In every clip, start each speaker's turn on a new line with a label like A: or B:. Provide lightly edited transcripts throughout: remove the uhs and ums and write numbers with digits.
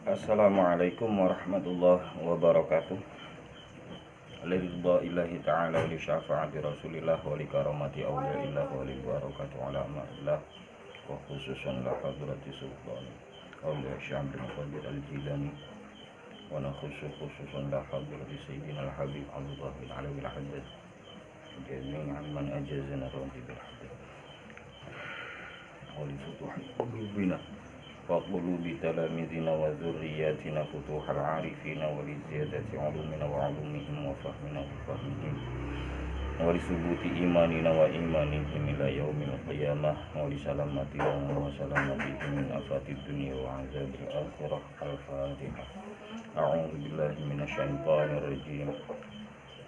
A: Assalamualaikum warahmatullahi wabarakatuh. Lillahi ta'ala wa li syafa'ati rasulillah wa li karamati awliyaillah wa li barakatu ala ma'illah wa khususan la hadrati sultani awliya syambil qadir al-jilani wa nakhusu khususan la hadrati sayyidina al-habib Abdullah bin Alawi al-Haddad jami'an man ajazana rawati bil-haddad wa li futuhi qulubina وقلوب تلاميذنا وذرياتنا فتوح العارفين ولزيادة علومنا وعلومهم وفهمنا وفهمهم ولثبوت إيماننا وإيمانهم إلى يوم القيامة ولسلامتهم وسلامتهم من آفات الدنيا وعذاب الآخرة. الفاتحة. أعوذ بالله من الشيطان الرجيم.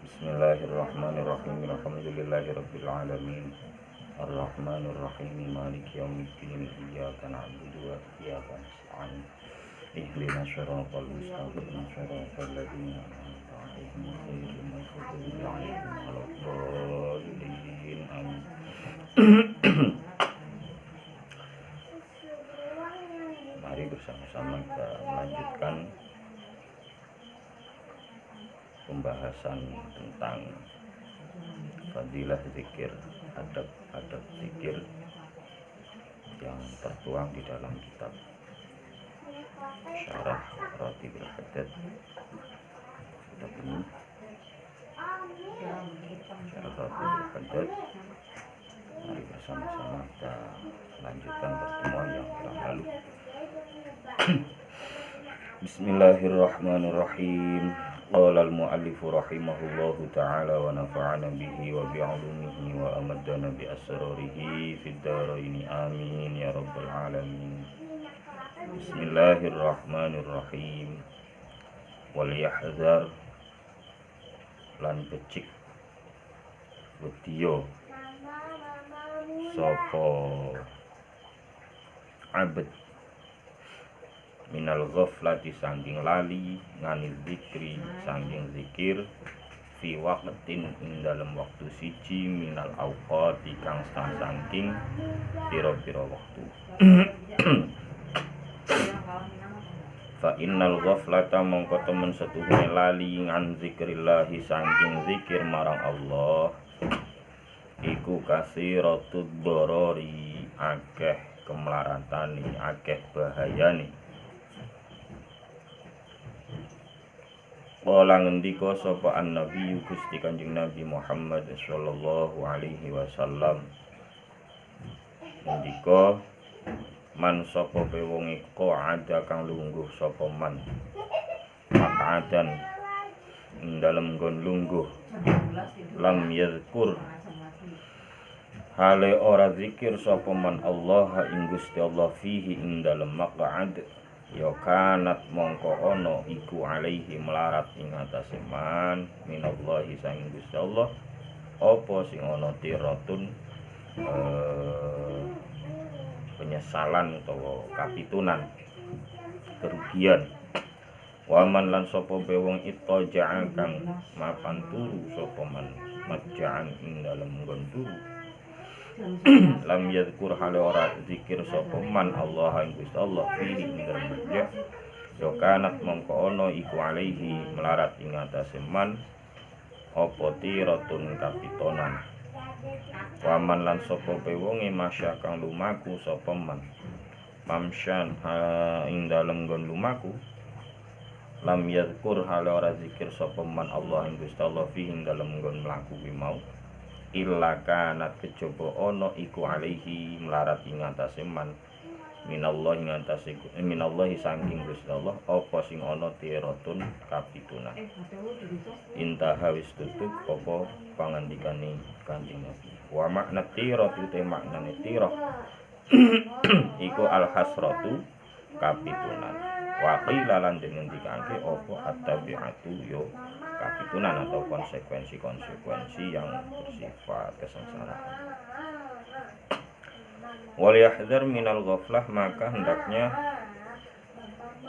A: بسم الله الرحمن الرحيم. الحمد لله رب العالمين الرحمن الرحيم مالك يوم الدين إياك نعبد وإياك نستعين اهدنا الصراط المستقيم صراط الذين أنعمت عليهم غير المغضوب عليهم ولا الضالين آمين. Mari bersama-sama kita melanjutkan pembahasan tentang fadilah zikir, adab zikir yang tertuang di dalam kitab Syarah Ratibul Haddad. Kitab ini Syarah Ratibul Haddad. Mari bersama-sama kita lanjutkan pertemuan yang telah lalu. Bismillahirrahmanirrahim. Qala al-mu'allif rahimahullahu ta'ala wa nafa'ana bihi wa bi'ulumihi wa amaddana bi asrarihi fid dharaini amin ya rabbal alamin. Bismillahirrahmanirrahim. Wal yahzar lan becik wediya sapa abad minal ghaflati sangking lali nganil zikri sangking zikir fi waqtin ing dalam waktu siji minal awqati kang sangking pira-pira waktu. Fa innal ghaflata mongko temen setuhune lali ngan zikrillahi sangking zikir marang Allah iku kasiratud dorori akeh kemlaratani akeh bahayani. Qala ngendika sapa an-nabi Gusti Kanjeng Nabi Muhammad sallallahu alaihi wasallam, ngendika man sapa wong iku ada kang lungguh sapa man maq'adan ing dalem nggon lungguh lam yadhkur hale ora zikir sapa man Allah ing Gusti Allah fihi ing dalem maq'ad ya kanat mongko ono iku alaihi melarat ing atase man minallahi sang Gusti Allah apa sing ono tiratun penyesalan utawa kapitunan kerugian. Waman lan sapa wong ittaja'a kang mapan turu sapa man maja'an ing dalem nggon turu lam yadhkur hale ora zikir sapa man Allah ing Gusti Allah fihi ing dalem majah ya kanat mongko ono iku alaihi melarat ing atase man apa tiratun kapitonan. Waman lan sapa wonge masya kang lumaku sapa man mamsyan ing dalem nggon lumaku lam yadhkur hale ora zikir sapa man Allah ing Gusti Allah fihi ing dalem nggon mlaku kuwi mau illa kanat kejaba ana iku alaihi melarat ing atase man minallahi ing atase minallahi saking Gusti Allah apa sing ana tiratun kapitunan. Intaha wis tutup apa pangandikane Kanjeng Nabi. Wa makna tirat te maknane tirah iku al-hasratu kapitunan. Wa qila lan ngendikake apa at-tabi'atu yo kapitunan atau konsekuensi-konsekuensi yang bersifat kesengsaraan. Wal yahdhar minal ghaflah, maka hendaknya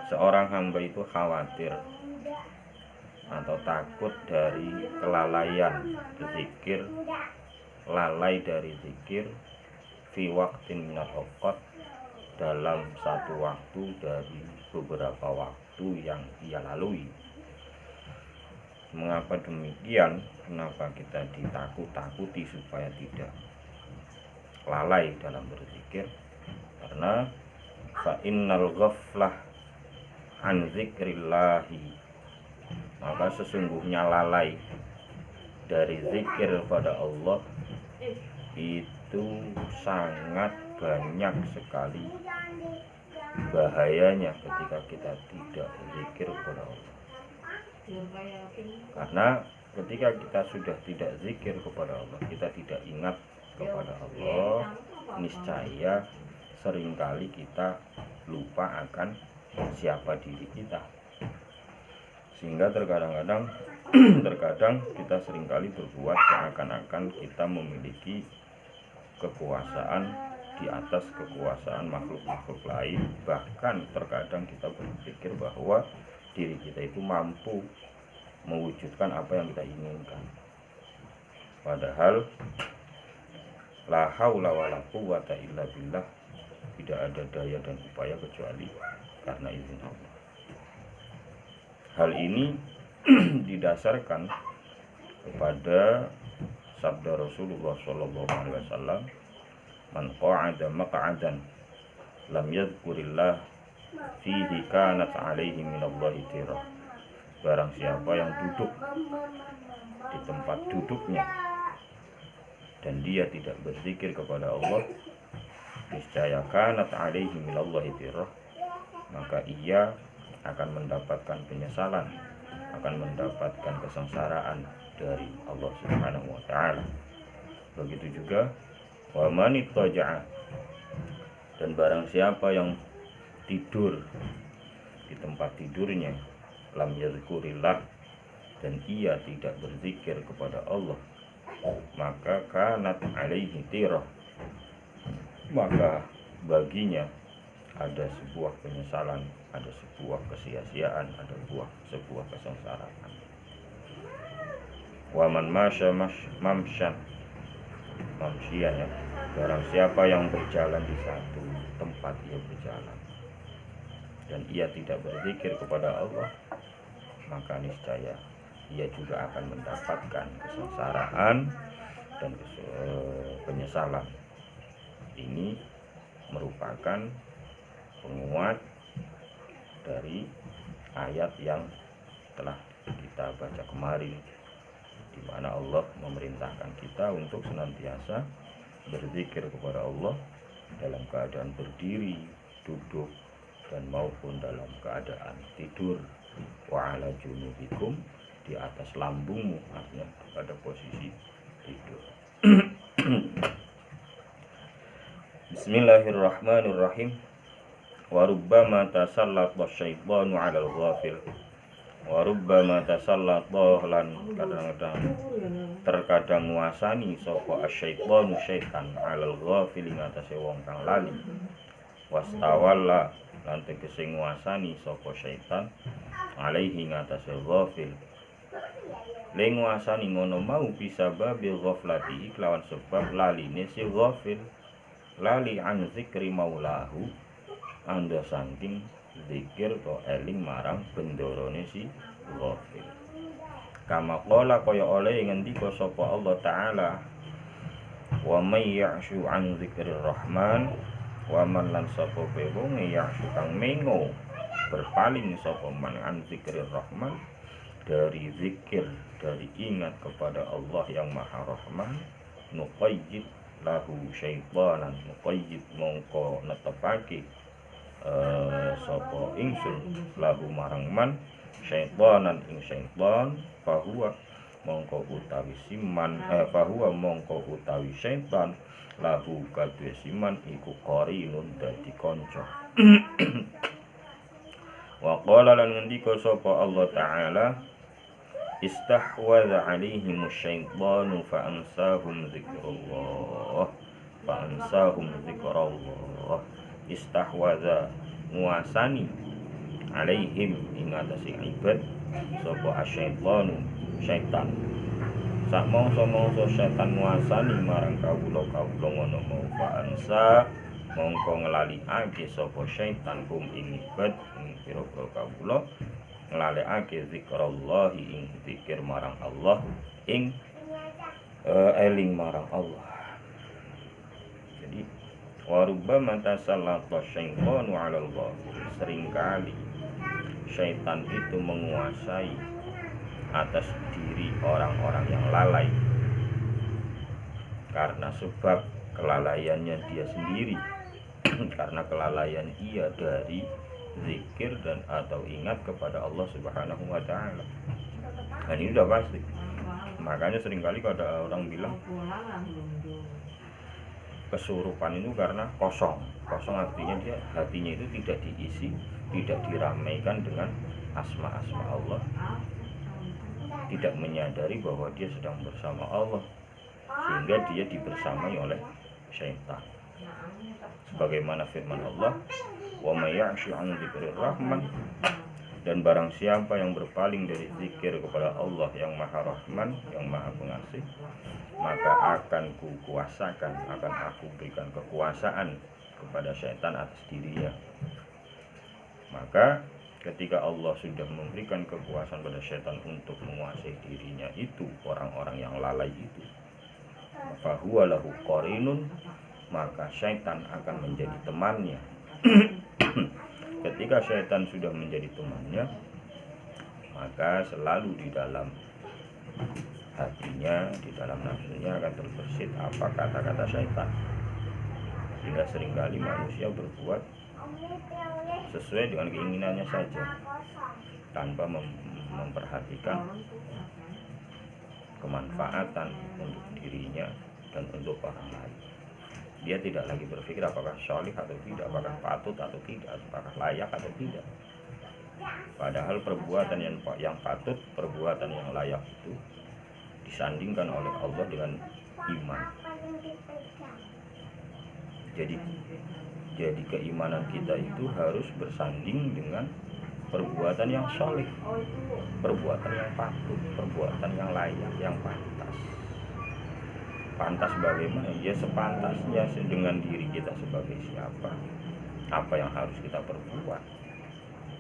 A: seorang hamba itu khawatir atau takut dari kelalaian zikir, lalai dari zikir fi waqtin minal awqat dalam satu waktu dari beberapa waktu yang ia lalui. Mengapa demikian? Kenapa kita ditakut-takuti supaya tidak lalai dalam berzikir? Karena fa innal ghaflah an zikrillahi, maka sesungguhnya lalai dari zikir pada Allah itu sangat banyak sekali bahayanya ketika kita tidak zikir kepada Allah. Karena ketika kita sudah tidak zikir kepada Allah, kita tidak ingat kepada Allah, niscaya seringkali kita lupa akan siapa diri kita. Sehingga terkadang kita seringkali berbuat seakan-akan kita memiliki kekuasaan di atas kekuasaan makhluk-makhluk lain. Bahkan terkadang kita berpikir bahwa diri kita itu mampu mewujudkan apa yang kita inginkan. Padahal la haula wala quwwata illa billah, tidak ada daya dan upaya kecuali karena izin Allah. Hal ini didasarkan kepada sabda Rasulullah SAW, man qa'ada maq'adan lam yadhkurillah fihi kanat alaihi minallahi tirah. Barang siapa yang duduk di tempat duduknya dan dia tidak berzikir kepada Allah, niscaya kanat alaihi minallahi tirah, maka ia akan mendapatkan penyesalan, akan mendapatkan kesengsaraan dari Allah Subhanahu wa taala. Begitu juga wa man ittaja'a, dan barang siapa yang tidur di tempat tidurnya, lam yazkurillah, dan ia tidak berzikir kepada Allah, maka kanat alaihi tirah, maka baginya ada sebuah penyesalan, ada sebuah kesia-siaan, ada sebuah kesengsaraan. Wa man masya mamsyan, ya, barang siapa yang berjalan di satu tempat ia berjalan dan ia tidak berzikir kepada Allah, maka niscaya ia juga akan mendapatkan kesengsaraan dan penyesalan. Ini merupakan penguat dari ayat yang telah kita baca kemarin, di mana Allah memerintahkan kita untuk senantiasa berzikir kepada Allah dalam keadaan berdiri, duduk, dan maupun dalam keadaan tidur. Wa ala junubikum, di atas lambungmu, artinya pada posisi tidur. Bismillahirrahmanirrahim. Wa rubbama tasallata syaitanu 'alal ghafil. Wa rubbama tasallata, lan terkadang nguasani sapa asyaitanu syaitan 'alal ghafil, ing atase wong kang lali. Wastawalla, lan tegese nguasani sapa syaitan alaihi ing atase ghafil. Le nguasani ngono mau bisa babil ghaflati, kelawan sebab laline si ghafil, lali an zikri maulahu, anda saking zikir to eling marang bendorone si ghafil. Kama qala, kaya oleh ngendika sapa Allah taala, wa may ya'shu an zikrir rahman, wa man lan sapa wong ya'shu kang mengo berpaling sapa man an zikrir rahman, dari zikir, dari ingat kepada Allah yang Maha Rahman, nuqayyid lahu syaitanan, nuqayyid mongko netepake sapa ingsun lahu marang man syaitanan ing syaitan, fahuwa mongko utawi siman, fahuwa mongko utawi syaitan lahu kadhe siman iku qarinun dadi kanca. Wa qala lan ngendika sapa Allah taala, istahwadha alaihim syaitanu fa ansahum zikrullah, fa ansahum zikrullah. Istahwadha, nguasani, alaihim ing atase ibad sapa asyaitanu syaitan. Sak mangsa-mangsa syaitan nguasani marang kawula ngono mau, fa ansa mongko nglalikake sapa syaitan kum ing ibad ing pira-pira kawula nglalekake zikrallahi ing zikir marang Allah ing eling marang Allah. Jadi warubbama tasallata syaitanu 'alal ghafil, seringkali syaitan itu menguasai atas diri orang-orang yang lalai karena sebab kelalaiannya dia sendiri karena kelalaian ia dari zikir dan atau ingat kepada Allah Subhanahu wa taala. Dan ini sudah pasti. Makanya seringkali kalau ada orang bilang kesurupan itu karena kosong. Kosong artinya dia hatinya itu tidak diisi, tidak diramaikan dengan asma-asma Allah, tidak menyadari bahwa dia sedang bersama Allah, sehingga dia dibersamai oleh syaitan. Sebagaimana firman Allah, wa may ya'shu 'an dzikrir rahman, dan barang siapa yang berpaling dari zikir kepada Allah yang Maha Rahman, yang Maha Pengasih, maka akan kukuasakan, akan aku berikan kekuasaan kepada syaitan atas dirinya. Maka ketika Allah sudah memberikan kekuasaan pada syaitan untuk menguasai dirinya itu, orang-orang yang lalai itu, fa huwa lahu qarinun, maka syaitan akan menjadi temannya. Ketika syaitan sudah menjadi temannya, maka selalu di dalam hatinya, di dalam nafsunya akan terbersit apa kata-kata syaitan. Sehingga seringkali manusia berbuat sesuai dengan keinginannya saja, tanpa memperhatikan kemanfaatan untuk dirinya dan untuk orang lain. Dia tidak lagi berpikir apakah syalih atau tidak, apakah patut atau tidak, apakah layak atau tidak. Padahal perbuatan yang patut, perbuatan yang layak itu disandingkan oleh Allah dengan iman. Jadi keimanan kita itu harus bersanding dengan perbuatan yang syalih, perbuatan yang patut, perbuatan yang layak, yang pantas. Pantas bagaimana? Ya sepantasnya dengan diri kita sebagai siapa, apa yang harus kita perbuat,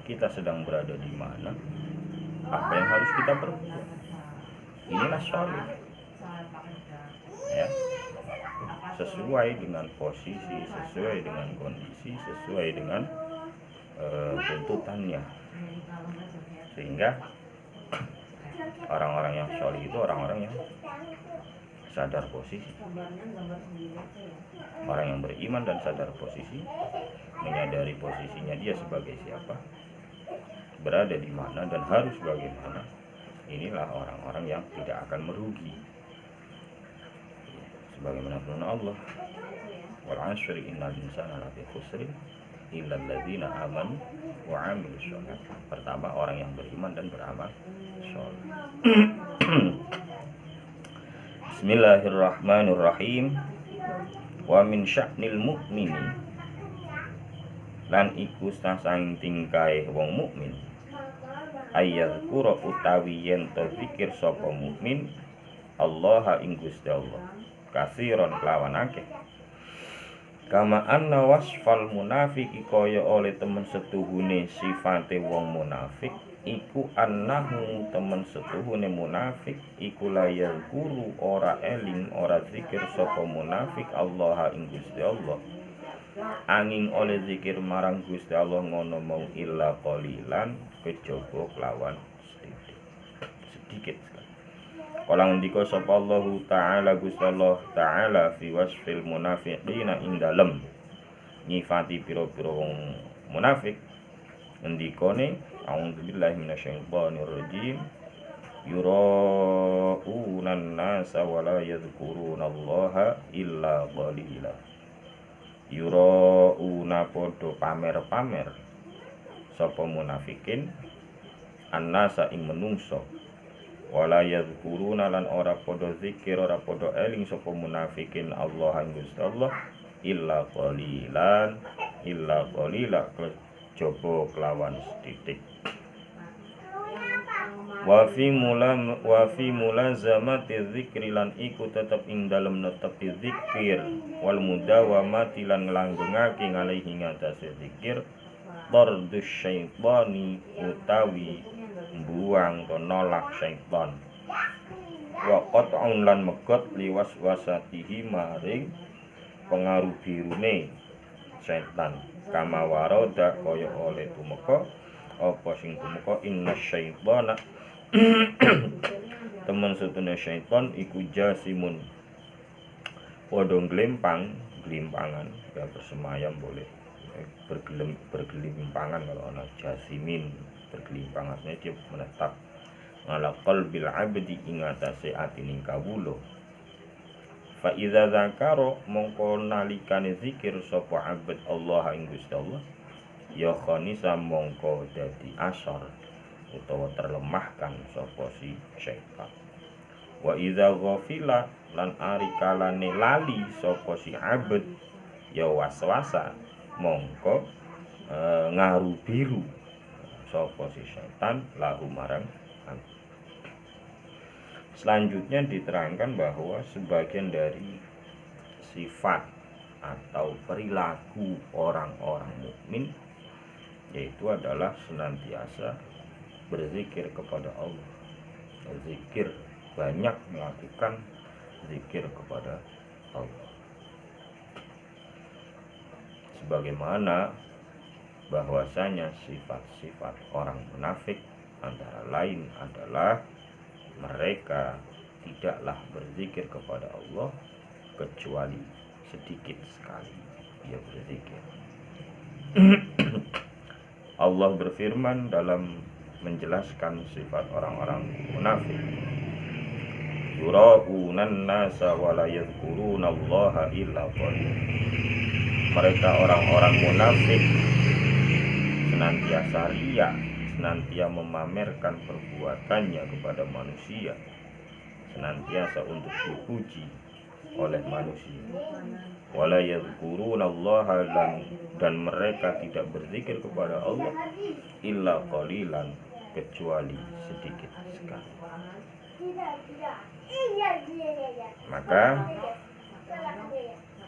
A: kita sedang berada di mana, apa yang harus kita perbuat. Inilah syalih, ya, sesuai dengan posisi, sesuai dengan kondisi, sesuai dengan tuntutannya. Sehingga orang-orang yang syalih itu orang-orang yang sadar posisi. Orang yang beriman dan sadar posisi, menyadari posisinya dia sebagai siapa, berada di mana dan harus bagaimana. Inilah orang-orang yang tidak akan merugi. Sebagaimana firman Allah, wal 'ashri innal insana lafi khusrin illal ladzina amanu wa 'amilus shalihat. Pertama, orang yang beriman dan beramal saleh. Bismillahirrahmanirrahim. Wa min sya'nil mu'mini, lan iku saking tingkahe wong mukmin, ayyadzkura utawi yen to zikir sapa mukmin Allah ing Gusti Allah kasiron kelawan akeh, kama anna wasfal munafiki kaya oleh temen setuhune sifate wong munafik iku annahu temen setuhune munafik iku layal guru ora eling ora zikir sapa munafik Allah ing Gusti Allah, angin oleh zikir marang Gusti Allah ngono mau illa qalilan, kejaba kelawan sedikit sekali. Kala ngendika sapa Allah taala, Gusti Allah taala fi wasfil munafiqina ing dalem nyifati pira-pira wong munafik, ngendikane a'udzubillahi minasyaitonir rajim, yura'unan nasa wa la yadhkurunallaha illa qalila. Yura'una padha pamer-pamer sapa munafikin annasa ing menungso, wala yadhkuruna lan ora padha zikir, ora padha eling sapa munafikin Allah ing Gusti Allah illa qalilan, illa qalila, kejaba kelawan sithik. Wa fi mulazamati dzikri lan iku tetep ing dalem netepi zikir wal mudawamati lan nglanggengake ngalihi ngatasé zikir tardus syaitani utawi buang to nolak syaitan wa qat'un lan megot liwas wasatihi maring pengaruh birune setan kama waroda kaya oleh tumeka apa sing tumeka inna syaitana temen setune syaitan iku jasimun padha glimpangan ya bersemayam boleh bergelimpangan kalau ana jasimin bergelimpangan artinya dia menetap ala qalbil abdi ing atase atining kawula fa iza zakara mongko nalikane zikir sapa abd Allah ing Gusti Allah ya khanisa mongko dadi asar utawa terlemahkan sapa si syaitan wa iza ghafila lan ari kalane lali sapa si abd ya waswasa mongko ngaru biru sapa si syaitan lahu marang. Selanjutnya diterangkan bahwa sebagian dari sifat atau perilaku orang-orang mukmin yaitu adalah senantiasa berzikir kepada Allah. Berzikir, banyak melakukan zikir kepada Allah. Sebagaimana bahwasanya sifat-sifat orang munafik antara lain adalah mereka tidaklah berzikir kepada Allah kecuali sedikit sekali dia berzikir. Allah berfirman dalam menjelaskan sifat orang-orang munafik, yura'unan nasa wa la yadhkurunallaha illa qalila. Mereka orang-orang munafik senantiasa riya, senantiasa memamerkan perbuatannya kepada manusia, senantiasa untuk dipuji oleh manusia. Wala yadhkurunallaha dan mereka tidak berzikir kepada Allah illa qalilan kecuali sedikit sekali. Maka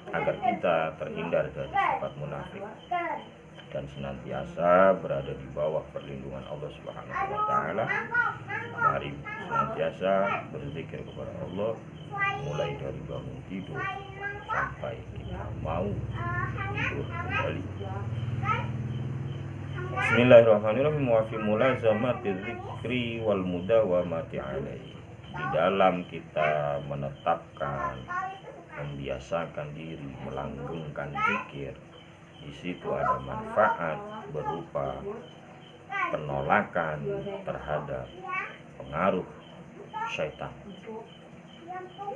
A: agar kita terhindar dari sifat munafik dan senantiasa berada di bawah perlindungan Allah Subhanahu wa taala, mari senantiasa berzikir kepada Allah mulai dari bangun tidur sampai kita mau tidur kembali. Bismillahirrahmanirrahim. Wa fi mulazamati dzikri wal mudawamati alaihi. Di dalam kita menetapkan, membiasakan diri melanggengkan zikir, di situ ada manfaat berupa penolakan terhadap pengaruh syaitan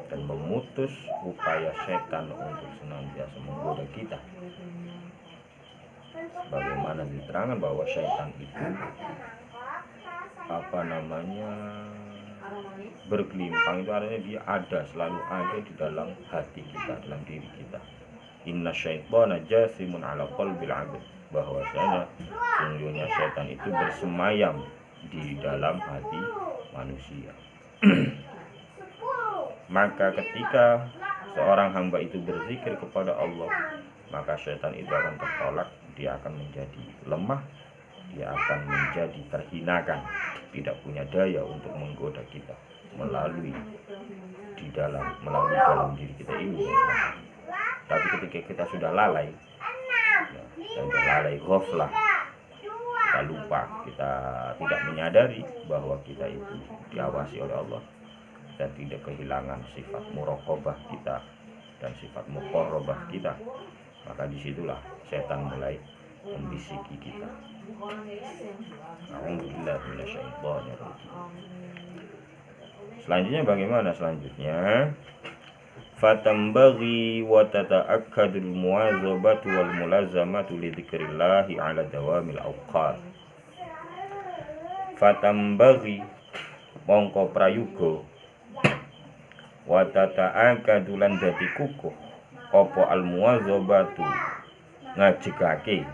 A: dan memutus upaya syaitan untuk senantiasa menggoda kita. Bagaimana diterangkan bahwa syaitan itu bergelimpang, itu artinya dia ada, selalu ada di dalam hati kita, dalam diri kita. Inna syaitana jasimun ala qalbil abd, bahwasanya sungguhnya syaitan itu bersemayam di dalam hati manusia. Maka ketika seorang hamba itu berzikir kepada Allah, maka syaitan itu akan tertolak, dia akan menjadi lemah, dia akan menjadi terhinakan, tidak punya daya untuk menggoda kita melalui dalam diri kita ini. Tapi ketika kita sudah lalai, ghaflah, kita lupa, kita tidak menyadari bahwa kita itu diawasi oleh Allah, dan tidak kehilangan sifat muraqabah kita dan sifat muqarrabah kita, maka disitulah setan mulai membisiki kita. Alhamdulillah minasyaitonirrajim. Selanjutnya bagaimana selanjutnya? Fatambaghi wa tata'akkadul muwazabatu wal mulazamatu li dzikrillahi ala dawamil awqat. Fatambaghi mongko prayoga wa tata'akkadu lan dadi kukuh apa al muwazabatu ngajegake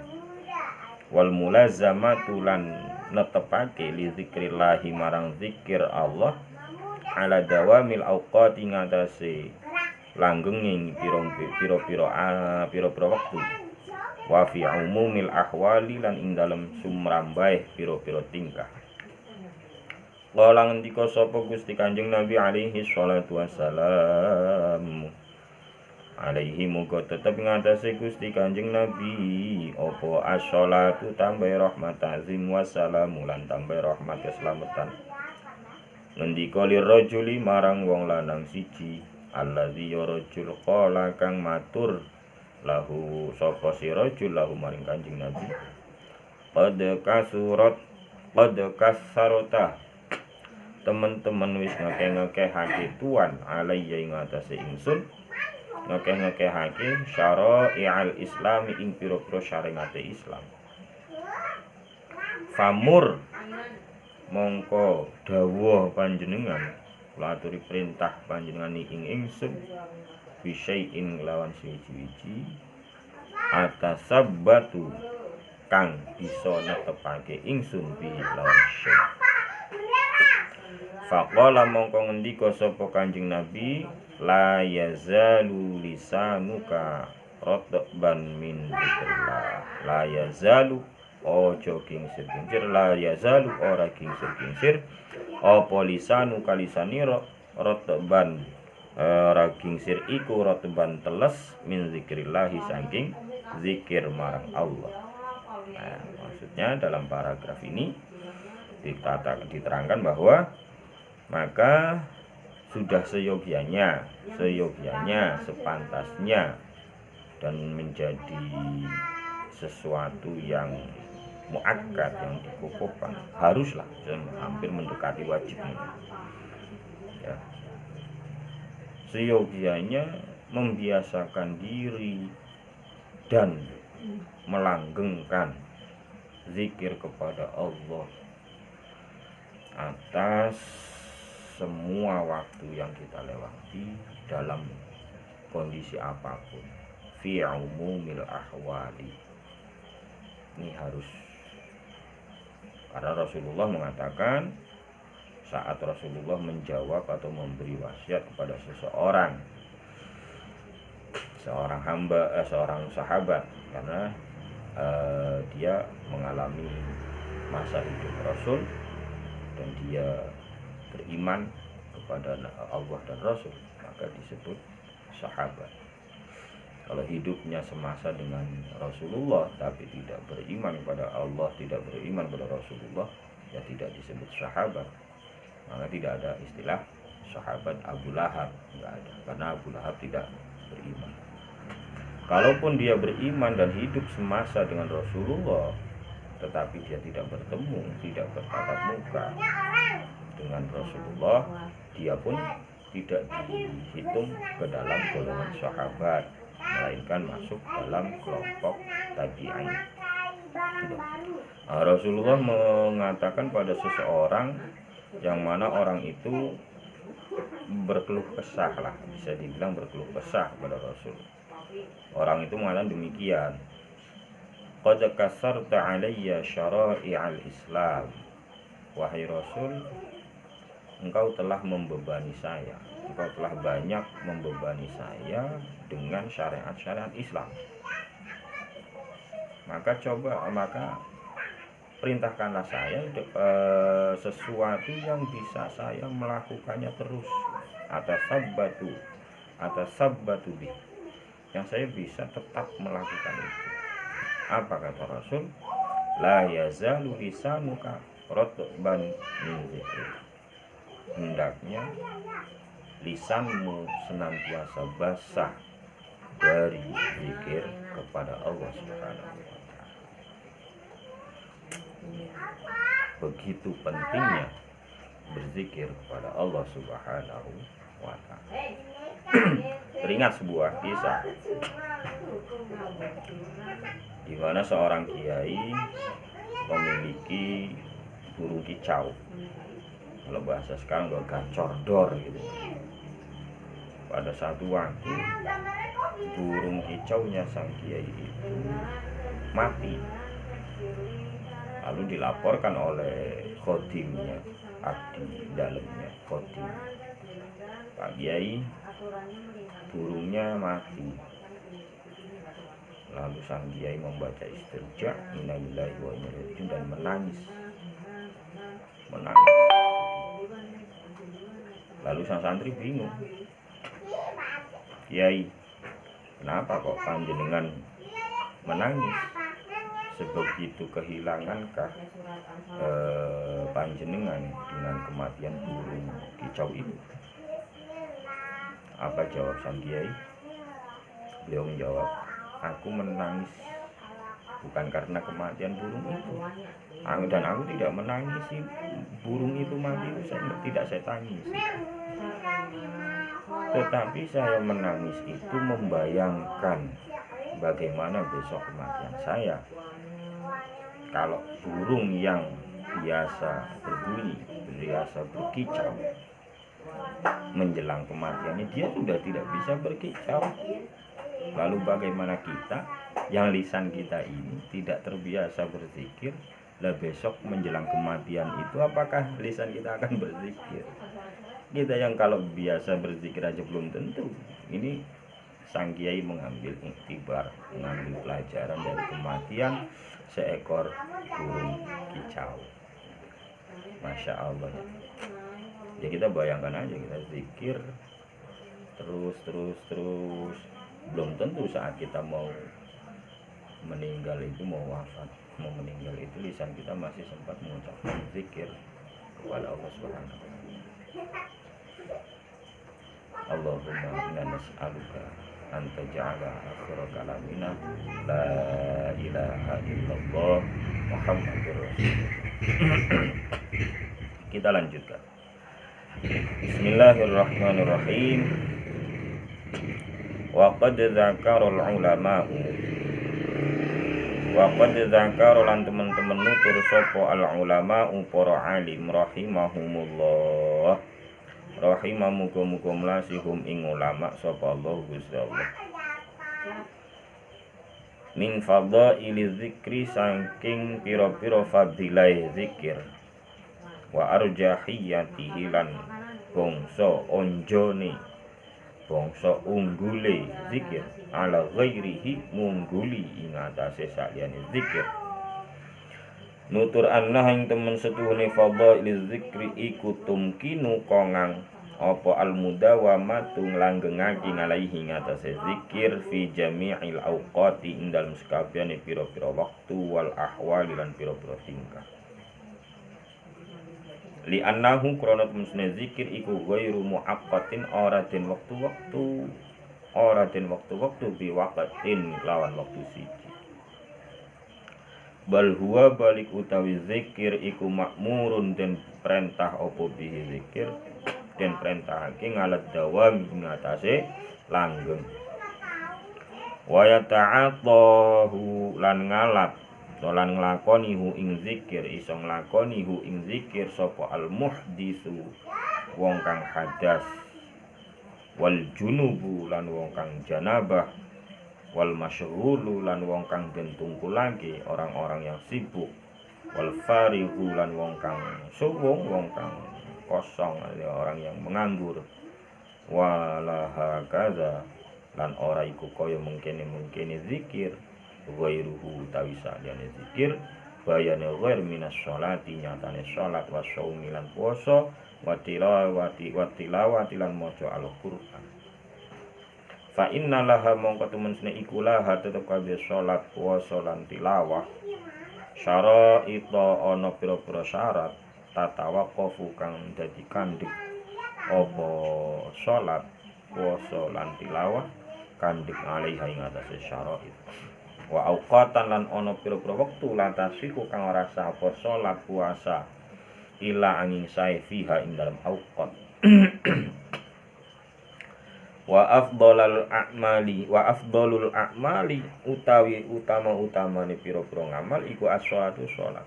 A: wal mulazamatu lan netepake li zikrillah marang zikir Allah ala dawamil auqati ngatasi langgenging pira-pira wektu wa fi umumil ahwali lan ing dalem sumrambah pira-pira tingkah. Kala ngendika sapa Gusti Kanjeng Nabi alaihi sholatu wassalam, alaihi muga tetep ngatasi Gusti Kanjeng Nabi apa as-sholatu tambah rahmat azim wassalamu lan tambah rahmat keselamatan. Ngendika lirajuli marang wong lanang siji allazi yarjul qala kang matur lahu sapa si rajul lahu maring Kanjeng Nabi qad kasarota teman-teman wis ngekeh-ngekehake tuan alayya ing atase ingsun ngekeh-ngekehake syara'i'al islami ing pira-pira syariate Islam. Famur mongko dawuh panjenengan kula aturi perintah panjenengan ing ingsun bisyai'in lawan siji-wiji atasabbatu kang bisa netepake ingsun bi lawan syai'. Faqala mongko ngendika sapa Kanjeng Nabi la yazalu lisanuka ratban min dzikrillah la yazalu ojo kingsir la yazalu ora kingsir apa lisanu kalisanira ratban ora kingsir iku ratban teles min dzikrillah saking zikir marang Allah. Nah, maksudnya dalam paragraf ini diterangkan bahwa maka sudah seyogianya, sepantasnya dan menjadi sesuatu yang muakkad, yang dikukuhkan, haruslah hampir mendekati wajibnya. Ya. Seyogianya membiasakan diri dan melanggengkan zikir kepada Allah atas semua waktu yang kita lewati dalam kondisi apapun fi umumil ahwali. Ini harus, karena Rasulullah mengatakan saat Rasulullah menjawab atau memberi wasiat kepada seorang sahabat, karena dia mengalami masa hidup Rasul dan dia beriman kepada Allah dan Rasul, maka disebut sahabat. Kalau hidupnya semasa dengan Rasulullah tapi tidak beriman kepada Allah, tidak beriman kepada Rasulullah, ya tidak disebut sahabat. Maka tidak ada istilah sahabat Abu Lahab, enggak ada, karena Abu Lahab tidak beriman. Kalaupun dia beriman dan hidup semasa dengan Rasulullah, tetapi dia tidak bertemu, tidak bertatap muka dengan Rasulullah, dia pun tidak dihitung ke dalam golongan sahabat, melainkan masuk dalam kelompok tabi'in. Rasulullah mengatakan pada seseorang yang mana orang itu berkeluh kesah lah, bisa dibilang berkeluh kesah pada Rasul. Orang itu mengatakan demikian, qad kasarta alayya syara'i'al Islam, wahai Rasul, engkau telah membebani saya, engkau telah banyak membebani saya dengan syariat-syariat Islam. Maka perintahkanlah saya sesuatu yang bisa saya melakukannya terus, atas sabbatu bi, yang saya bisa tetap melakukan itu. Apa kata Rasul? La yazalu lisanuka ratban min dzikrillah, hendaknya lisanmu senantiasa basah dari zikir kepada Allah Subhanahu wa ta'ala. Begitu pentingnya berzikir kepada Allah Subhanahu wa ta'ala. Teringat sebuah kisah di mana seorang kiai memiliki burung kicau. Kalau bahasa sekarang udah gacor dor gitu. Pada satu waktu burung kicaunya sang kiai itu mati. Lalu dilaporkan oleh khodimnya, abdi dalamnya khodim, Pak Kiai, burungnya mati. Lalu sang Kiai membaca istirja innalillahi wa inna ilaihi raji'un dan menangis. Lalu sang santri bingung, Kiai, kenapa kok panjenengan menangis? Sebegitu kehilangankah panjenengan dengan kematian burung kicau itu? Apa jawab sang Kiai? Beliau menjawab, aku menangis bukan karena kematian burung itu. Dan aku tidak menangisi burung itu mati, tidak saya tangisi. Tetapi saya menangis itu membayangkan bagaimana besok kematian saya. Kalau burung yang biasa berbunyi, biasa berkicau, menjelang kematiannya dia sudah tidak bisa berkicau. Lalu bagaimana kita yang lisan kita ini tidak terbiasa berzikir, lah besok menjelang kematian itu apakah lisan kita akan berzikir? Kita yang kalau biasa berzikir aja belum tentu. Ini sang Kiai mengambil iktibar, mengambil pelajaran dari kematian seekor burung kicau. Masya Allah. Ya kita bayangkan aja, kita zikir terus belum tentu saat kita mau meninggal itu, mau wafat, mau meninggal itu lisan kita masih sempat mengucapkan zikir kepada Allah Subhanahu wa taala. Allahumma inna nas'aluka an taj'ala akhira kalamina la ilaha illallah Muhammadur Rasulullah. Kita lanjutkan. Bismillahirrahmanirrahim. Wa qad dzakarul ulama'u wa qad dzakara lan teman-teman nutur sapa al ulama'u para alim rahimahumullah. Muga-muga mlasihum ing ulama sapa Allah Gusti Allah. Min fadhaili dzikri saking pira-pira fadilah zikir. Wa arjahiyatihi lan bangsa onjone, bangsa unggule zikir, ala ghairihi mungguli ing atase saliyane zikir. Nutur annah ing temen setuhune fadhail zikri iku tumkinu kongang apa al mudawamatu langgengake ngalaihi ing atase zikir fi jami'il auqati ing dalem sakabehane pira-pira wektu wal ahwali lan pira-pira tingkah. Li annahu krana temene zikir iku ghairu muaqqatin ora den wektu bi waqtin lawan wektu siji. Bal huwa balik utawi zikir iku makmurun den perintah apa bihi zikir den perintahake ngalat dawam ing atase langgeng. Wa yata'atahu lan ngalat lan nglakoni hu ing zikir, iso nglakoni hu ing zikir sapa al muhdisu wong kang hadas, wal junubu lan wong kang janabah, wal masyghulu lan wong kang den tungkulake orang-orang yang sibuk, wal farihu lan wong kang suwung, wong kang kosong, orang yang menganggur, walaha kaza lan ora iku kaya mungkene zikir ghairuhu tawi saliyane zikir bayane ghair minas sholati nyatane salat wa shaumi lan puasa wa tilawati lan maca Al-Qur'an. Fa inna laha mongko temene iku laha tetep kabeh salat puasa lan tilawah syara'ita ana pira-pira syarat tatawaqafu kang dadi kandhik apa salat puasa lan tilawah kandhik alaiha ing atase syara'it. Wa auqatan lan ana pira-pira wektu lan tasiku kang ora sah apa salat puasa ila angin sae fiha ing dalam auqat. Wa afdhalul a'mali utawi utama-utamane pira-pira ngamal iku as-shalatu salat.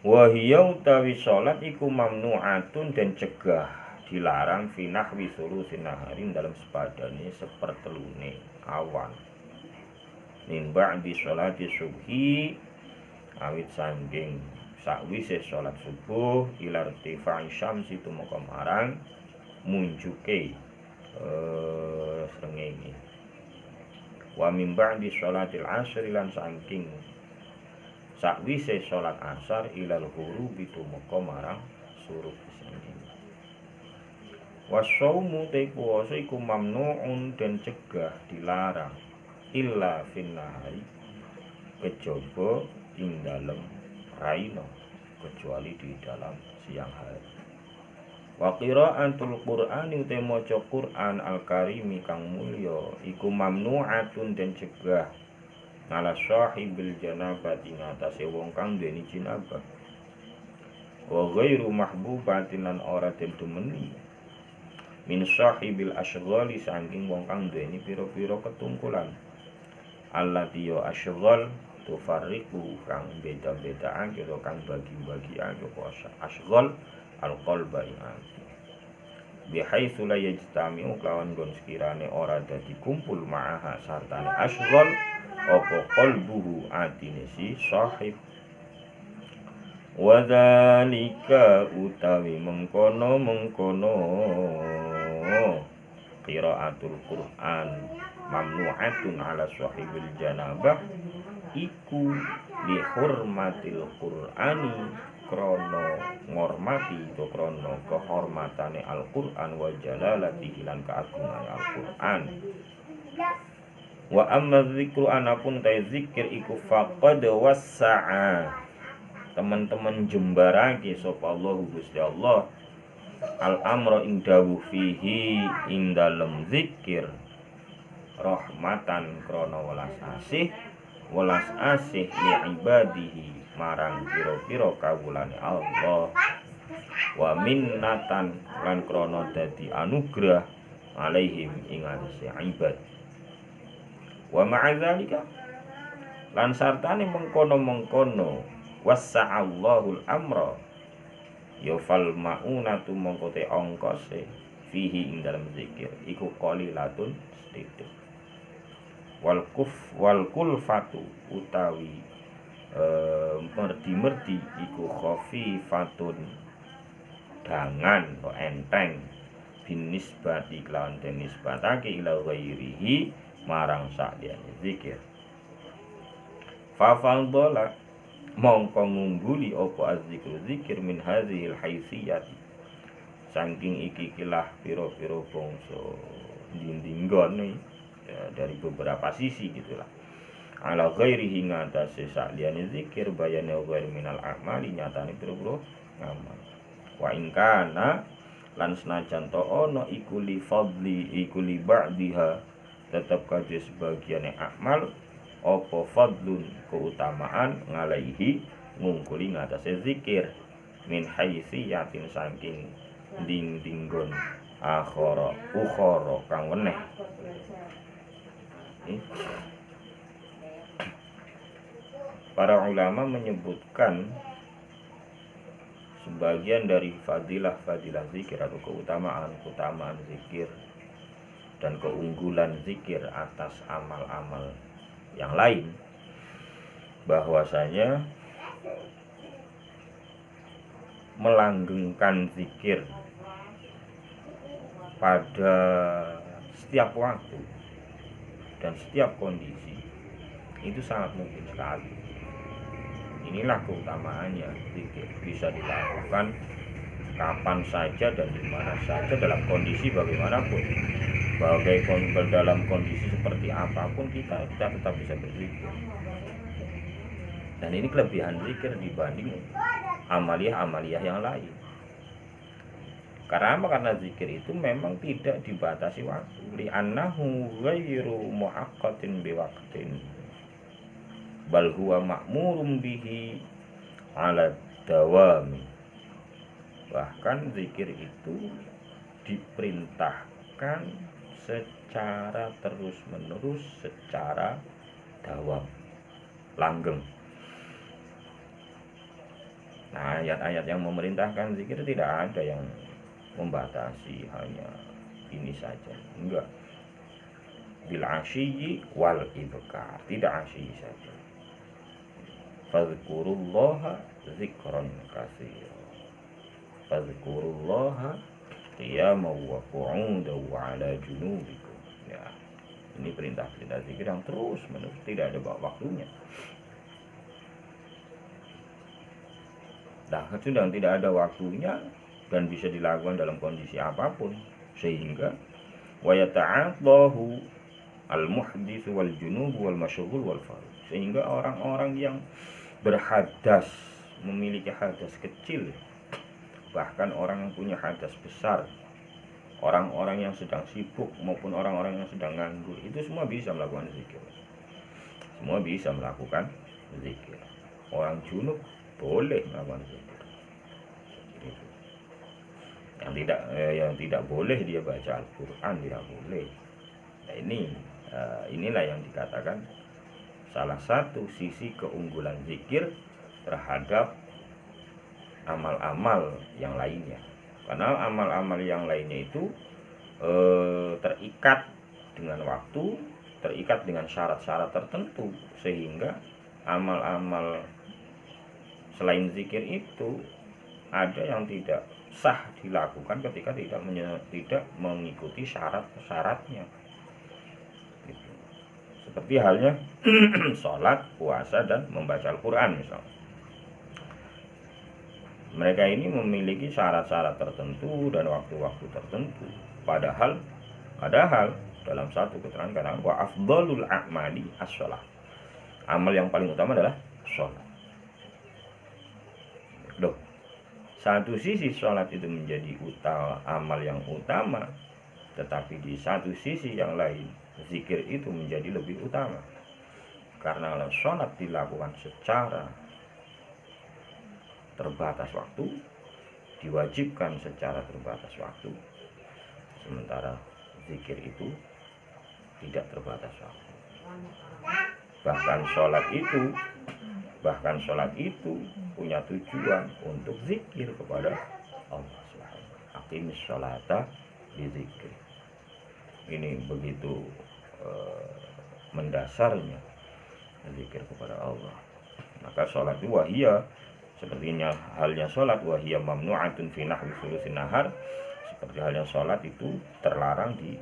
A: Wa hiya utawi salat iku mamnu'atun den cegah, dilarang fi nahwi sulusin naharin dalam sepadane sepertelune awan. Min ba'di sholati subhi awit saking sakwise salat subuh ila irtifai syamsi tumeka marang muncuke srengenge. Wa min ba'di sholatil asr lan saking sakwise salat asar ilal ghurubi tumeka marang surup srengenge. Wasaumu te puasa iku mamnuun dan cegah dilarang illa finnahari kejaba ing dalem raina kecuali di dalam siang hari. Wa qiraatul Qur'ani te maca Qur'an al-Karimi kang mulya iku mamnuatun den cegah ala sahibil janabati ngatasé wong kang duweni jinabah. Wa ghairu mahbubatin lan ora den demeni min sahibil asyghali saking wong kang duweni pira-pira ketungkulan. Allati ya asyghal tufarriqu kang beda-bedaan kira kang bagi-bagian kuasa asyghal al-qalba ing ati bihaitsu la yajtami'u lawan gon sekirane ora dadi kumpul ma'aha sartane asyghal apa qalbuhu atine si sahib wa dzalika utawi mengkono qiraatul Qur'an mamnu'atun ala sahibil janabah iku li hurmatil Qur'ani krono ngormati to krono kehormatane Al-Qur'an wa jalalatihi lan keagungane Al-Qur'an. Wa amma dzikru anapun ta zikir iku faqad wassa'a teman-teman jembarake sapa Allah Gusti Allah al-amra ing dawuh fihi ing dalem zikir rahmatan krana welas asih li ibadihi marang pira-pira kawulane Allah wa minnatan lan krana dadi anugrah alaihim ing atase ibad wa ma'adzalika lan sartane mengkono wassa'allahul amra ya fal maunatu mongko te ongkose fihi ing dalam zikir iku qalilatun sedikit wal kulfatu utawi merdi iku khafifatun dangan atau enteng binisbati kelawan den nisbatake ila ghairihi marang sakjane zikir fa fadhala mongko ngungguli apa azzikru zikir min hadzihil haitsiyati saking iki-ikilah pira-pira bangsa dindinggon ya, dari beberapa sisi gitulah ala ghairihi ngatasi sakliyane zikir bayane ghair minal amali nyatane pira-pira ngamal wa ingkana lan senajan to ana iku li fadli iku li ba'diha tetep kadhe sebagiane amal apa fadlun keutamaan ngalaihi ngungkuli ngatasé zikir min haisiyatin saking ding-dinggon ukhara kang weneh. Para ulama menyebutkan sebagian dari fadilah zikir atau keutamaan zikir dan keunggulan zikir atas amal-amal yang lain, bahwasanya melanggengkan zikir pada setiap waktu dan setiap kondisi itu sangat mungkin sekali. Inilah keutamaannya, zikir bisa dilakukan kapan saja dan di mana saja dalam kondisi bagaimanapun. Dalam kondisi seperti apapun kita tetap bisa berzikir. Dan ini kelebihan zikir dibanding amaliyah yang lain. Karena apa? Karena zikir itu memang tidak dibatasi waktu. Li'annahu ghairu mu'aqqatin biwaqtin. Bal huwa ma'murum bihi 'ala dawami. Bahkan zikir itu diperintahkan secara terus-menerus, secara dawam, langgeng. Nah, ayat-ayat yang memerintahkan zikir tidak ada yang membatasi hanya ini saja, enggak. Bil asyiyi wal ibkar, tidak asyiyi saja. fadhkurullaha dzikran katsira. Fadhkurullaha qiyaman wa qu'udan wa 'ala junubikum. Ya. Ini perintah-perintah zikir yang terus menerus, tidak ada waktunya. Nah, sudah tidak ada waktunya dan bisa dilakukan dalam kondisi apapun, sehingga wa yata'addahu al-muhdits wal junub wal masyghul wal farid. Sehingga orang-orang yang berhadas, memiliki hadas kecil, bahkan orang yang punya hadas besar, orang-orang yang sedang sibuk maupun orang-orang yang sedang nganggur, itu semua bisa melakukan zikir. Semua bisa melakukan zikir. Orang junub boleh melakukan zikir. Itu. Yang tidak boleh dia baca Al-Quran, tidak boleh. Nah, inilah yang dikatakan salah satu sisi keunggulan zikir terhadap amal-amal yang lainnya. Karena amal-amal yang lainnya itu terikat dengan waktu, terikat dengan syarat-syarat tertentu, sehingga amal-amal selain zikir itu ada yang tidak sah dilakukan ketika tidak mengikuti syarat-syaratnya. Gitu. Seperti halnya sholat, puasa, dan membaca Al-Quran misalnya. Mereka ini memiliki syarat-syarat tertentu dan waktu-waktu tertentu. Padahal dalam satu keterangan katakan wa afdhalul a'mali as-shalah. Amal yang paling utama adalah sholat. Loh, satu sisi sholat itu menjadi amal yang utama, tetapi di satu sisi yang lain zikir itu menjadi lebih utama. Karena kalau sholat dilakukan secara terbatas waktu, diwajibkan secara terbatas waktu, sementara zikir itu tidak terbatas waktu. Bahkan sholat itu punya tujuan untuk zikir kepada Allah Subhanahu. Aqimis sholata li zikri. Ini begitu mendasarnya zikir kepada Allah. Maka sholat itu wahiyya, sepertinya halnya sholat wahiyya mamnu'atun fi nahwi sulusin nahar. Seperti halnya sholat itu terlarang di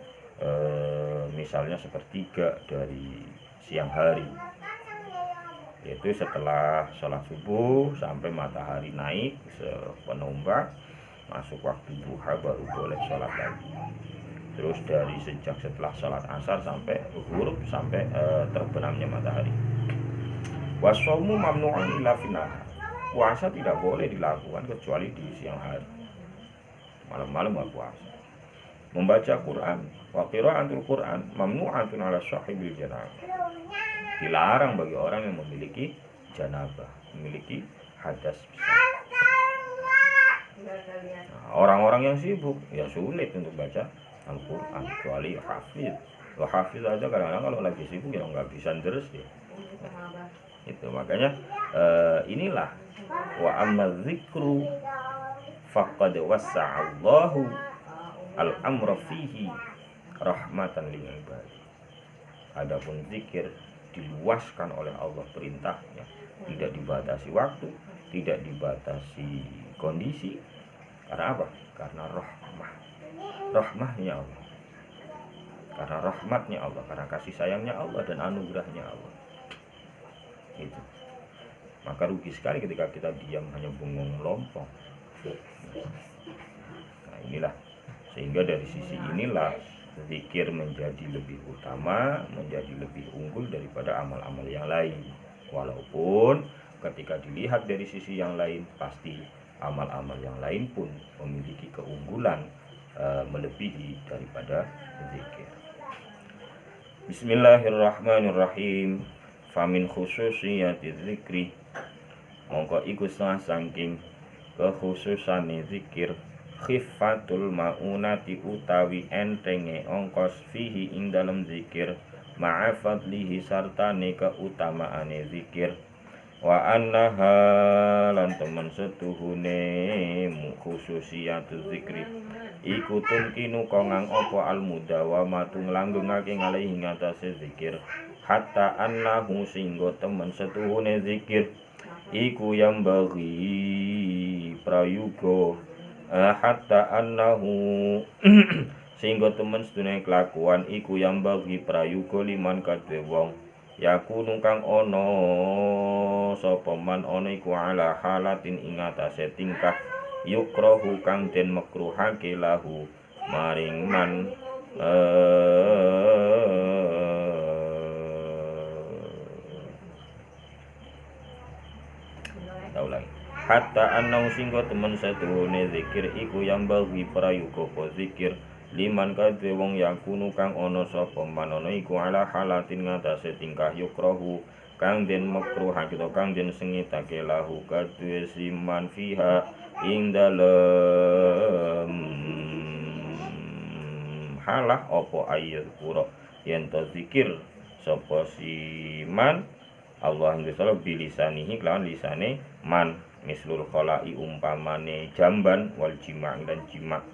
A: misalnya sepertiga dari siang hari, yaitu setelah sholat subuh sampai matahari naik sepenembak, masuk waktu duha baru boleh sholat lagi. Terus dari setelah sholat asar sampai ghurub, sampai terbenamnya matahari. Wasaumu mamnu'un illa fi nahar. Puasa tidak boleh dilakukan kecuali di siang hari. Malam-malam nggak puasa. Membaca Quran, wa qira'atul Quran mamnu'atun 'ala sahibil janabah. Dilarang bagi orang yang memiliki janabah, memiliki hadas besar. Nah, orang-orang yang sibuk ya sulit untuk baca Al-Quran, kecuali hafiz. Kalau hafiz aja kadang-kadang kalau lagi sibuk ya nggak bisa deres dia. Nah, itu makanya inilah wa amma dzikru faqad wasa'allahu al-amra fihi rahmatan lil ibad. Adapun zikir diluaskan oleh Allah perintahnya, tidak dibatasi waktu, tidak dibatasi kondisi. Karena apa? Karena rahmahnya Allah, karena rahmatnya Allah, karena kasih sayangnya Allah dan anugerahnya Allah. Itu. Maka rugi sekali ketika kita diam hanya bengong melompong. Nah, inilah, sehingga dari sisi inilah zikir menjadi lebih utama, menjadi lebih unggul daripada amal-amal yang lain. Walaupun ketika dilihat dari sisi yang lain, pasti amal-amal yang lain pun memiliki keunggulan melebihi daripada zikir. Bismillahirrahmanirrahim. Famin khususiyati zikri, mongko iku saking kekhususane zikir, khiffatul maunati utawi entenge ongkos fihi ing dalam zikir, ma'a fadlihi sartane keutamaane zikir, wa annaha lan temen setuhune khususiyatu zikri iku tumkinu kongang opo al mudawamatu nglanggengake ngalihi ngatasé zikir, hatta annahu singgo temen setuhune zikir iku yang bagi prayuga hatta annahu sehingga temen sedune kelakuan iku yang bagi prayuga liman kadhe wong yakunu kang ana sapa man ana iku ala halatin ing atase tingkah yukrahu kang den makruhake lahu maring man ulang hatta anau singgo temen satune zikir iku yang bagi prayuga apa zikir liman kadhe wong yakunu kang ana sapa man ana iku ala halatin ngatasé tingkah yukrahu kang den makruhake to kang den sengitake lahu kadhe siman fiha ing dalem halah apa ayat kura yen to zikir sapa siman Allah Ta'ala bilisanihi kelawan lisane man mislul kholai umpamane jamban wal jima' dan jima'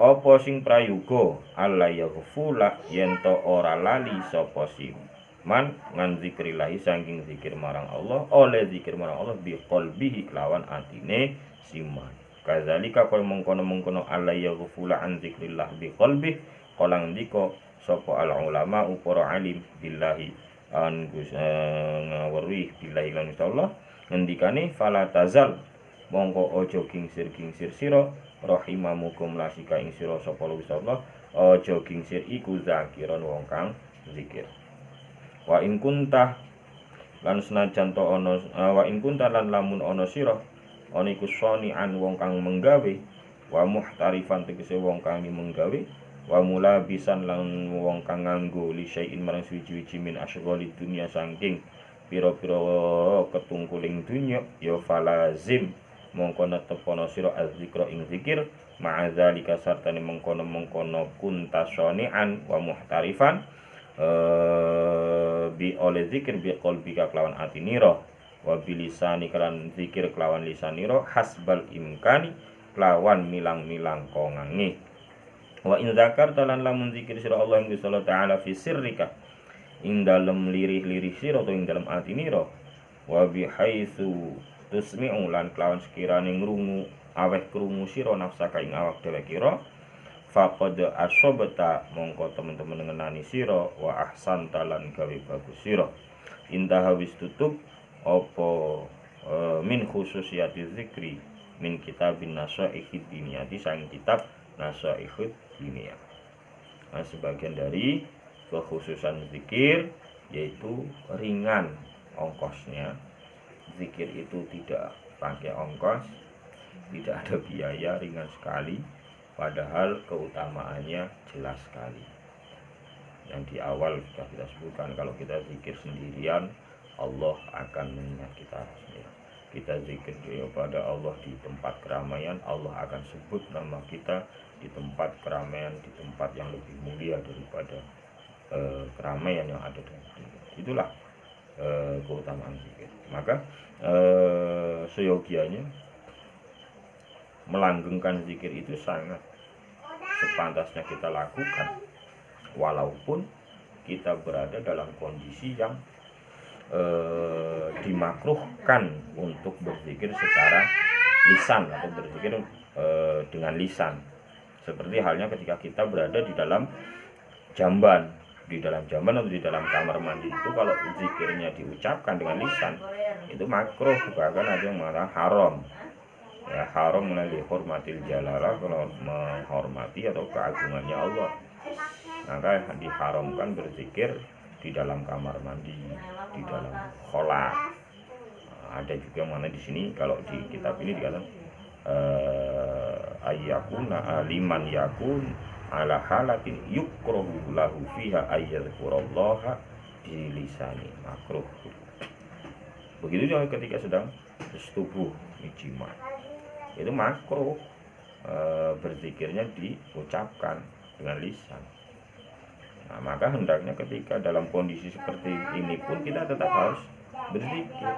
A: apa sing prayoga alla yaghfula yen to ora lali sapa si man ngan zikrillah saking zikir marang Allah oleh zikir marang Allah bi qalbihi kelawan atine si man kadzalika kaya mengkono-mengkono alla yaghfula an zikrillah bi qalbi kolang diko sapa al ulama para alim billahi an ngawruhi billahi lan Allah ngendikane fala tazal mongko aja kingsir sira rahimamukum lasika ing sira sapa Allah aja kingsir iku zakiron wong kang zikir wa in kunta lan senajan to ana wa in kunta lan lamun ana sira ana iku sonian wong kang menggawe wa muhtarifan tegese wong kang menggawe wa mula bisan lan wong kang nganggo li syai'in marang suci-suci min asghali dunya saking pira-pira ketungkuling dunya ya falazim mongko netepono sira azzikra ing zikir ma'adzalika sartane mengkono-mengkono kuntasonian wa muhtarifan bi oleh zikir bi qalbika kelawan atinira wa bilisani kelan zikir kelawan lisanira hasbal imkani kelawan milang-milang kongange wa in zakarta lan lamun zikir sira Allah Gusti Allah taala fi sirrika ing dalem lirih-lirih sira utawa ing dalem atinira wa bi haitsu tusmi'u lan kelawan sekirane ngrungu aweh krungu sira nafsaka ing awak dhewe kira faqad asobata mongko temen-temen ngenani sira wa ahsanta lan gawe bagus sira indah wis tutup apa min khususiyati zikri min kitabin nasaihid diniyati sang kitab nasaihud diniyah. Nah, sebagian dari kekhususan zikir yaitu ringan ongkosnya. Zikir itu tidak pakai ongkos, tidak ada biaya, ringan sekali, padahal keutamaannya jelas sekali. Yang di awal sudah kita sebutkan, kalau kita zikir sendirian Allah akan mengingat kita sendiri. Kita zikir kepada Allah di tempat keramaian, Allah akan sebut nama kita di tempat keramaian, di tempat yang lebih mulia daripada keramaian yang ada di dunia. Itulah keutamaan zikir. Maka seyogianya melanggengkan zikir itu sangat sepantasnya kita lakukan, walaupun kita berada dalam kondisi yang dimakruhkan untuk berzikir secara lisan atau berzikir dengan lisan, seperti halnya ketika kita berada di dalam jamban atau di dalam kamar mandi. Itu kalau zikirnya diucapkan dengan lisan itu makruh, bahkan ada yang malah haram. Ya, haram melalui hormatil jalalah, kalau menghormati atau keagungannya Allah, maka diharamkan berzikir di dalam kamar mandi, di dalam khola. Ada juga mana di sini kalau di kitab ini dikatakan ayyakuna liman yakun ala halatin yukrahu lahu fiha ayyadhkurallaha di lisani makruh. Begitu juga ketika sedang bersetubuh ijma, itu makruh berzikirnya diucapkan dengan lisan. Nah, maka hendaknya ketika dalam kondisi seperti ini pun kita tetap harus berzikir.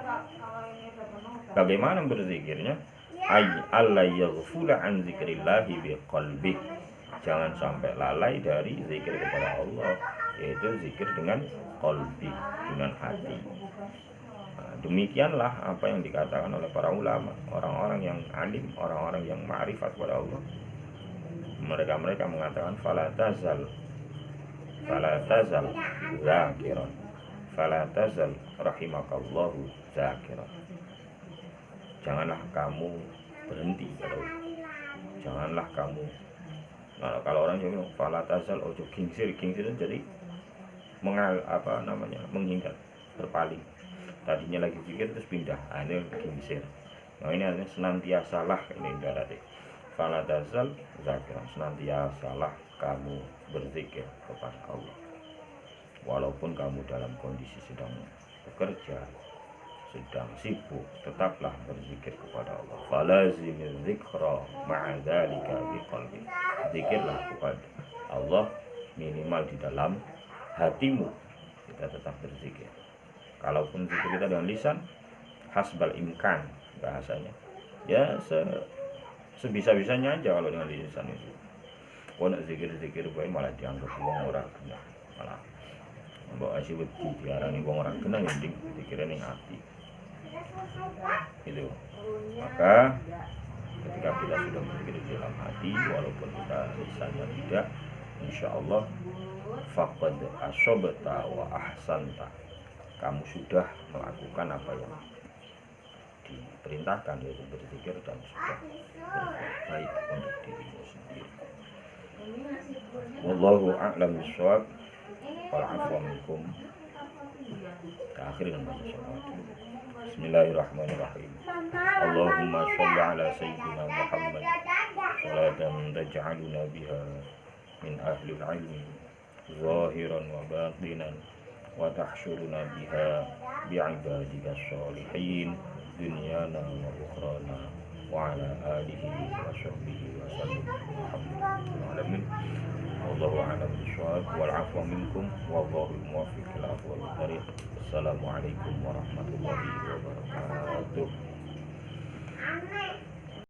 A: Bagaimana berzikirnya? Allah yaghfula an zikrillahi biqalbi. Jangan sampai lalai dari zikir kepada Allah, yaitu zikir dengan qalbi, dengan hati. Nah, Demikianlah apa yang dikatakan oleh para ulama, orang-orang yang alim, orang-orang yang ma'rifat kepada Allah. Mereka mengatakan fala tazal zakiran, fala tazal rahimakallahu zakiran. Janganlah kamu berhenti pada janganlah kamu. Nah, kalau orang Jawa fala tazal ojo gingsir itu jadi menghindar, berpaling. Tadinya lagi pikir terus pindah, ini gingsir. Nah, ini artinya senantiasalah ini ibaratnya. Fala tazal zakiran, senantiasalah kamu berzikir kepada Allah. Walaupun kamu dalam kondisi sedang bekerja, sedang sibuk, tetaplah berzikir kepada Allah. Falazimiz zikra ma'a dzalika biqalbi. Zikirlah kepada Allah minimal di dalam hatimu. Kita tetap berzikir. Kalaupun zikir kita dengan lisan, hasbal imkan bahasanya. Ya sebisa-bisanya aja kalau dengan lisan itu. Kau nak zikir-zikir gue malah dianggap wong ora benar. Malah mbok asih wedi diarani wong ora benar yang penting zikire ning ati. Itu. Maka ketika kita sudah berzikir di dalam hati, walaupun kita lisannya tidak, insya Allah faqad asobta wa ahsanta, kamu sudah melakukan apa yang diperintahkan, yaitu berzikir, dan sudah berbuat baik untuk dirimu sendiri. Wallahu a'lam bishawab. Wal afwa minkum. Akhir dengan baca salawat dulu. Bismillahirrahmanirrahim. Allahumma sholli ala sayyidina Muhammad salatan taj'aluna biha min ahli al-ilmi zahiran wa batinan wa tahsyuruna biha bi'ibadika sholihin dunyana wa ukhrana wa ala alihi wa sahbihi wa sallam. Alhamdulillah. Wallahu a'lam bishawab. Wal 'afwa minkum wallahu muwaffiq ila aqwamit thariq. Assalamualaikum warahmatullahi wabarakatuh.